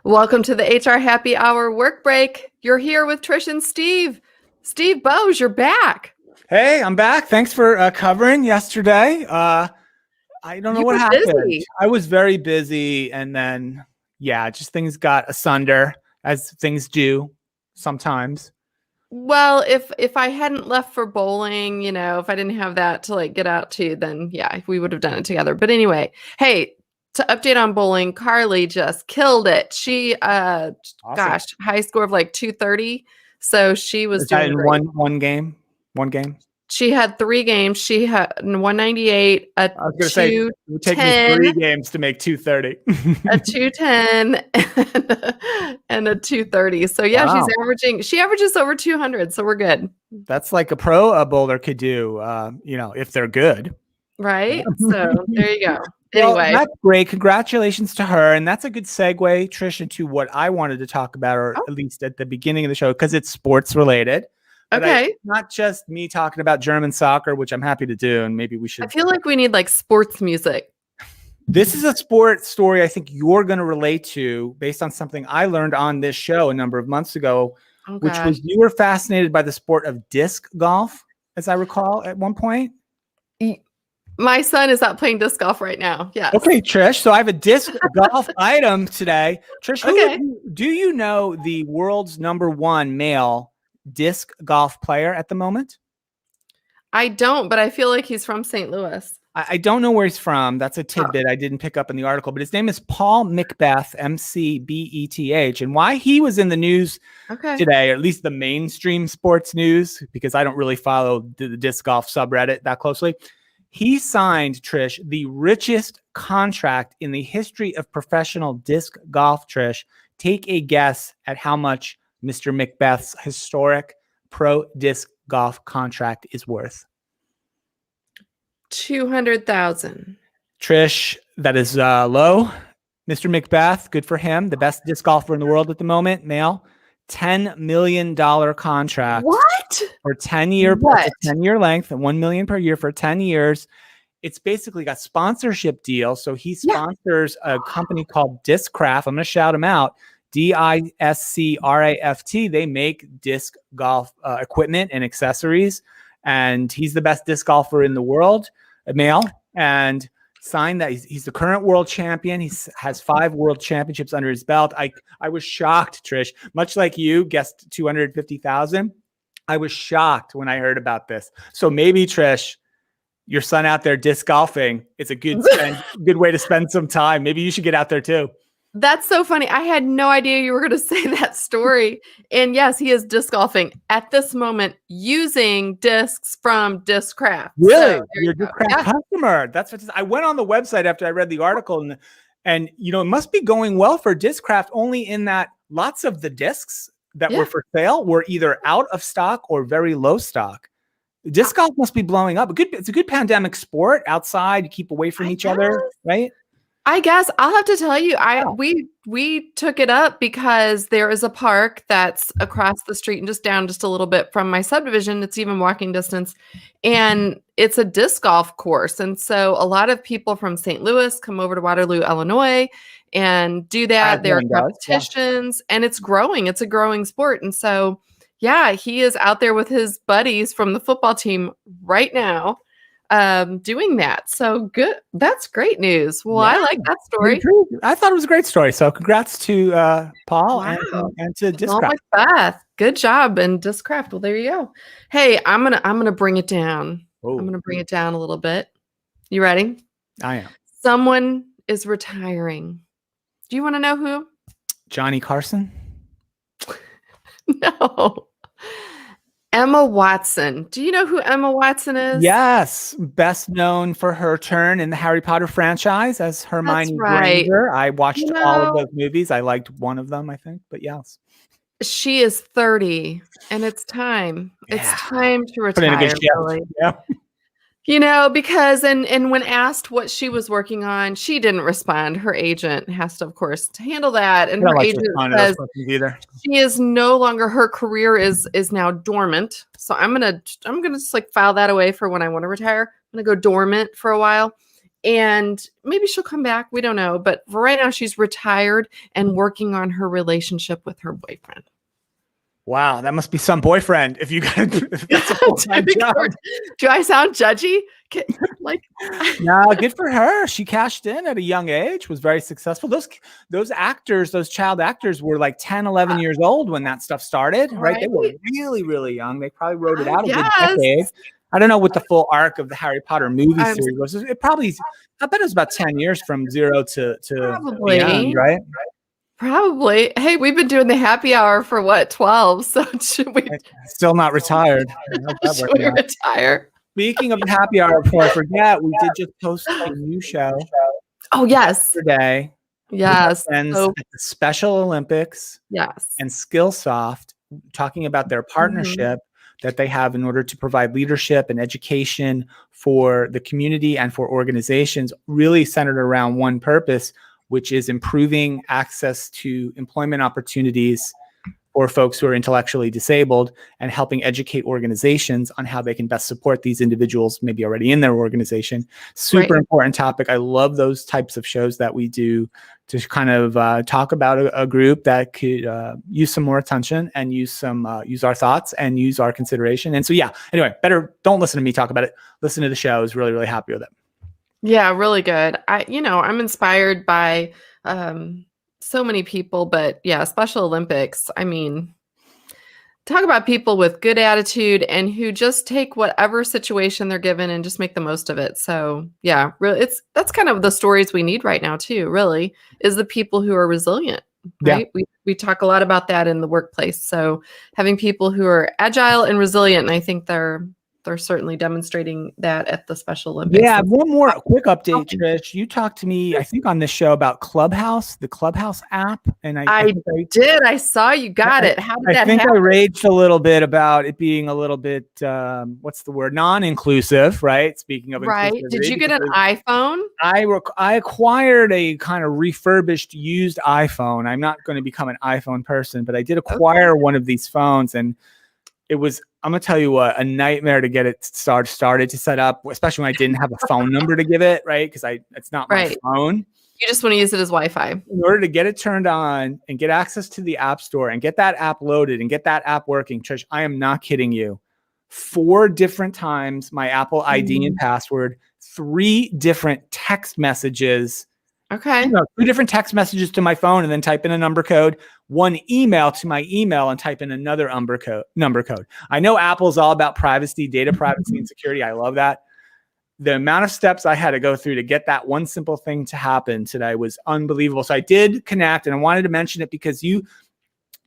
Welcome to the HR Happy Hour work break. You're here with Trish and Steve. Steve Bose, you're back. Hey, I'm back. Thanks for covering yesterday. I don't know You what were happened. busy. I was very busy, and then just things got asunder as things do sometimes. Well, if I hadn't left for bowling, if I didn't have that to get out to, then yeah, we would have done it together. But anyway, hey, to update on bowling, Carly just killed it. She Awesome. high score of 230. So she was Is that doing in great. one game? One game? She had 3 games. She had 198, a I was gonna say it would take me 210, 3 games to make 230. a 210, and a 230. So yeah, Wow. she averages over 200. So we're good. That's like a pro bowler could do, if they're good. Right. So there you go. Well, Anyway, that's great. Congratulations to her. And that's a good segue, Trish, into what I wanted to talk about, or Oh. at least at the beginning of the show, because it's sports related. But okay. not just me talking about German soccer, which I'm happy to do. And maybe we I should. feel like we need sports music. This is a sport story I think you're going to relate to based on something I learned on this show a number of months ago, Oh, which gosh. was you were fascinated by the sport of disc golf, as I recall at one point. My son is out playing disc golf right now. Yes. Okay, Trish. So I have a disc golf item today. Trish, do you know the world's #1 male disc golf player at the moment? I don't, but I feel like he's from St. Louis. I don't know where he's from. That's a tidbit I didn't pick up in the article, but his name is Paul McBeth, McBeth. And why he was in the news today, or at least the mainstream sports news, because I don't really follow the disc golf subreddit that closely. He signed, Trish, the richest contract in the history of professional disc golf, Trish. Take a guess at how much Mr. McBeth's historic pro disc golf contract is worth. 200,000. Trish, that is low. Mr. McBeth, good for him. The best disc golfer in the world at the moment, male. $10 million contract. What? For 10-year, 10-year length, and $1 million per year for 10 years. It's basically got sponsorship deal. So he sponsors a company called Discraft. I'm going to shout him out. DISCRAFT. They make disc golf equipment and accessories. And he's the best disc golfer in the world, a male. And signed that he's the current world champion. He has 5 world championships under his belt. I was shocked, Trish. Much like you guessed 250,000. I was shocked when I heard about this. So maybe, Trish, your son out there disc golfing, it's a good way to spend some time. Maybe you should get out there too. That's so funny. I had no idea you were going to say that story. And yes, he is disc golfing at this moment using discs from Discraft. Really? So you're a Discraft customer. That's what I went on the website after I read the article, and it must be going well for Discraft, only in that lots of the discs that were for sale were either out of stock or very low stock. Disc golf must be blowing up. It's a good pandemic sport. Outside, you keep away from each other, right? I guess I'll have to tell you, we took it up because there is a park that's across the street and just down just a little bit from my subdivision. It's even walking distance, and it's a disc golf course. And so a lot of people from St. Louis come over to Waterloo, Illinois, and do that. There are competitions, and it's growing. It's a growing sport. And so, yeah, he is out there with his buddies from the football team right now, doing that. So good. That's great news. Well, I like that story. I thought it was a great story. So congrats to Paul and to Discraft. Beth. Good job. And Discraft. Well, there you go. Hey, I'm gonna bring it down. I'm gonna bring it down a little bit. You ready? I am. Someone is retiring. Do you want to know who? Johnny Carson? No. Emma Watson. Do you know who Emma Watson is? Yes. Best known for her turn in the Harry Potter franchise as Hermione Granger. I watched all of those movies. I liked one of them, I think. But yes. She is 30, and it's time. Yeah. It's time to retire. Really. Yeah. Because and when asked what she was working on, she didn't respond. Her agent has to, of course, to handle that. And her agent says she is no longer, her career is now dormant. So I'm gonna just file that away for when I want to retire. I'm gonna go dormant for a while. And maybe she'll come back. We don't know. But for right now, she's retired and working on her relationship with her boyfriend. Wow, that must be some boyfriend. If you got that's a full-time job. Do I sound judgy? Like, no, good for her. She cashed in at a young age, was very successful. Those actors, those child actors were like 10, 11 years old when that stuff started, right? They were really, really young. They probably wrote it out a good decade. I don't know what the full arc of the Harry Potter movie series was. It probably, I bet it was about 10 years from 0 to beyond, right? Probably. Hey, we've been doing the happy hour for what, 12? So should we still not retired? Should we retire? Speaking of the happy hour, before I forget, we did just post a new show. Oh, yes. Today. Yes. At the Special Olympics. Yes. And Skillsoft, talking about their partnership that they have in order to provide leadership and education for the community and for organizations, really centered around one purpose, which is improving access to employment opportunities for folks who are intellectually disabled and helping educate organizations on how they can best support these individuals, maybe already in their organization. Super important topic. I love those types of shows that we do to kind of talk about a group that could use some more attention and use our thoughts and use our consideration. And so, yeah, anyway, better don't listen to me talk about it. Listen to the show. I was really, really happy with it. Yeah, really good. I'm inspired by so many people, but yeah, Special Olympics. I mean, talk about people with good attitude and who just take whatever situation they're given and just make the most of it. So yeah, really, that's kind of the stories we need right now too, really, is the people who are resilient, right? Yeah. We talk a lot about that in the workplace. So having people who are agile and resilient, and I think they're certainly demonstrating that at the Special Olympics. Yeah, one more quick update, Trish. You talked to me, I think, on this show about Clubhouse, the Clubhouse app, and I did. I saw you got it. How did that happen? I think I raged a little bit about it being a little bit, what's the word, non-inclusive, right? Speaking of right. Did you get an iPhone? I acquired a kind of refurbished, used iPhone. I'm not going to become an iPhone person, but I did acquire one of these phones, and it was, I'm going to tell you what, a nightmare to get it started to set up, especially when I didn't have a phone number to give it, right? Because it's not my phone. You just want to use it as Wi-Fi. In order to get it turned on and get access to the App Store and get that app loaded and get that app working, Trish, I am not kidding you. 4 different times my Apple ID and password, 3 different text messages. Okay. 2 different text messages to my phone and then type in a number code, 1 email to my email and type in another number code. I know Apple's all about privacy, data privacy and security. I love that. The amount of steps I had to go through to get that one simple thing to happen today was unbelievable. So I did connect, and I wanted to mention it because you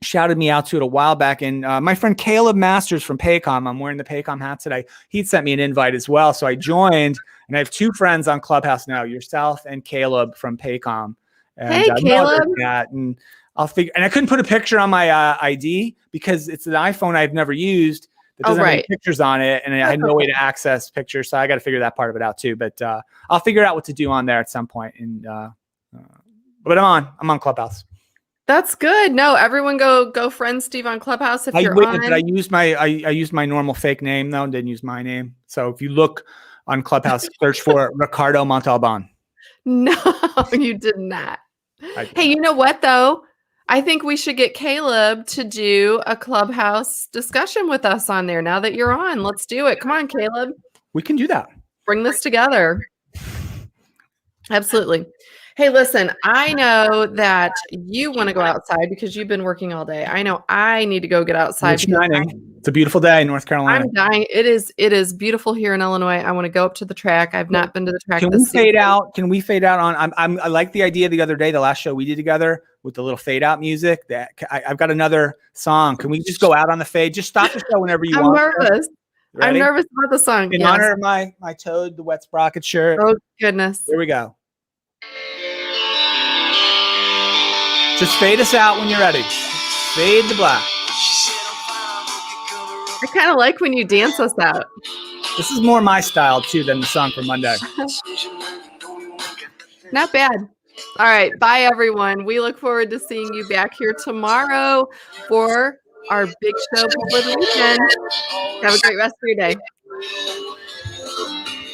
shouted me out to it a while back. And my friend Caleb Masters from Paycom, I'm wearing the Paycom hat today. He'd sent me an invite as well. So I joined, and I have 2 friends on Clubhouse now, yourself and Caleb from Paycom. And, hey, Caleb. And I'll figure, and I couldn't put a picture on my ID because it's an iPhone I've never used that doesn't have any pictures on it. And I had no way to access pictures. So I got to figure that part of it out too. But I'll figure out what to do on there at some point. And but I'm on Clubhouse. That's good. No, everyone go friend Steve on Clubhouse if you're on. I used my normal fake name though, and didn't use my name. So if you look on Clubhouse, search for Ricardo Montalban. No, you did not. Hey, you know what though? I think we should get Caleb to do a Clubhouse discussion with us on there now that you're on. Let's do it. Come on, Caleb. We can do that. Bring this together. Absolutely. Hey, listen, I know that you want to go outside because you've been working all day. I know I need to go get outside. It's a beautiful day in North Carolina. I'm dying. It is beautiful here in Illinois. I want to go up to the track. I've not been to the track. Can we fade out? Can we fade out on? I like the idea the other day, the last show we did together with the little fade out music. That I've got another song. Can we just go out on the fade? Just stop the show whenever you want. I'm nervous. I'm nervous about the song. In honor of my Toad the Wet Sprocket shirt. Oh goodness. Here we go. Just fade us out when you're ready. Fade to black. I kind of like when you dance us out. This is more my style, too, than the song from Monday. Not bad. All right. Bye, everyone. We look forward to seeing you back here tomorrow for our big show before the weekend. Have a great rest of your day.